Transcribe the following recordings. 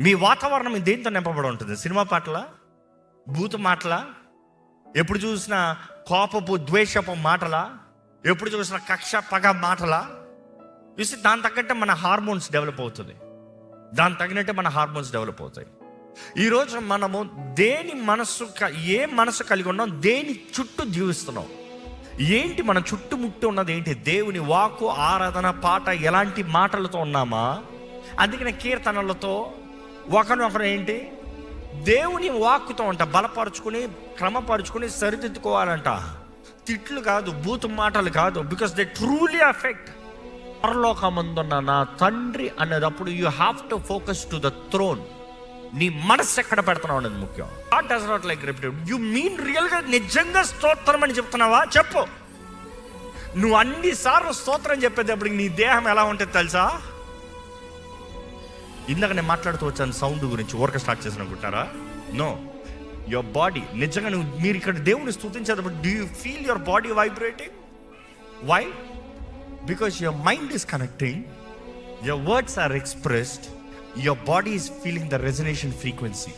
మీ వాతావరణం దేంతో నింపబడి ఉంటుంది? సినిమా పాటల, బూతు మాటల, ఎప్పుడు చూసినా కోపపు ద్వేషపు మాటల, ఎప్పుడు చూసినా కక్ష పగ మాటల. చూసి దాని తగ్గట్టే మన హార్మోన్స్ డెవలప్ అవుతుంది. దాని తగినట్టే మన హార్మోన్స్ డెవలప్ అవుతాయి. ఈరోజు మనము దేని మనసు, ఏ మనసు కలిగి ఉన్నాం, దేని చుట్టూ జీవిస్తున్నాం, ఏంటి మన చుట్టుముట్టు ఉన్నది ఏంటి? దేవుని వాక్కు, ఆరాధన, పాట, ఎలాంటి మాటలతో ఉన్నామా? అందుకనే కీర్తనలతో ఒకనొకరు ఏంటి దేవుని వాక్కుతో అంట బలపరుచుకుని, క్రమపరుచుకుని సరిదిద్దుకోవాలంట. తిట్లు కాదు, బూతు మాటలు కాదు, బికాస్ దే ట్రూలీ అఫెక్ట్. పరలోకమందున్న నా తండ్రి అనేటప్పుడు you have to focus to the throne. నీ మనస్సు ఎక్కడ పెడుతున్నావు అనేది ముఖ్యం. God does not like repeated. You mean రియల్గా నిజంగా స్తోత్రం అని చెప్తున్నావా? చెప్పు. నువ్వు అన్నిసార్లు స్తోత్రం చెప్పేటప్పుడు నీ దేహం ఎలా ఉంటుంది తెలుసా? ఇందాక నేను మాట్లాడుతూ వచ్చాను సౌండ్ గురించి, ఊరక స్టార్ట్ చేసిన అనుకుంటారా? No, your body. నిజంగా మీరు ఇక్కడ దేవుని స్తుతించేటప్పుడు do you feel your body vibrating? Why? Because your mind is connecting, your words are expressed, your body is feeling the resonation frequency.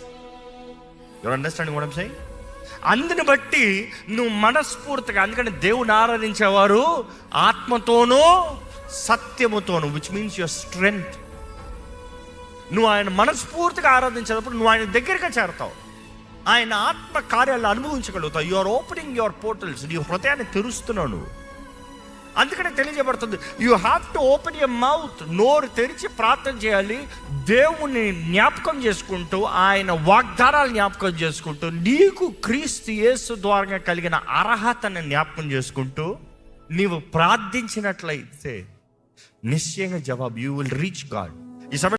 Your understanding what I'm saying? అందుని బట్టి నువ్వు మనస్ఫూర్తిగా, అందుకని దేవుని ఆరాధించేవారు ఆత్మతోనూ సత్యముతోనూ, విచ్ మీన్స్ యువర్ స్ట్రెంగ్త్. నువ్వు ఆయన మనస్ఫూర్తిగా ఆరాధించేటప్పుడు నువ్వు ఆయన దగ్గరగా చేరతావు, ఆయన ఆత్మ కార్యాలను అనుభవించగలుగుతావు. You are opening your portals. నీ హృదయాన్ని తెరుస్తున్నావు నువ్వు. అందుకనే తెలియజేయబడుతుంది, you have to open your mouth. నోరు తెరిచి ప్రార్థన చేయాలి, దేవుని జ్ఞాపకం చేసుకుంటూ, ఆయన వాగ్దానాలు జ్ఞాపకం చేసుకుంటూ, నీకు క్రీస్తు యేసు ద్వారా కలిగిన అర్హతను జ్ఞాపకం చేసుకుంటూ నీవు ప్రార్థించినట్లయితే నిశ్చయంగా జవాబు, యూ విల్ రీచ్ గాడ్. ఈ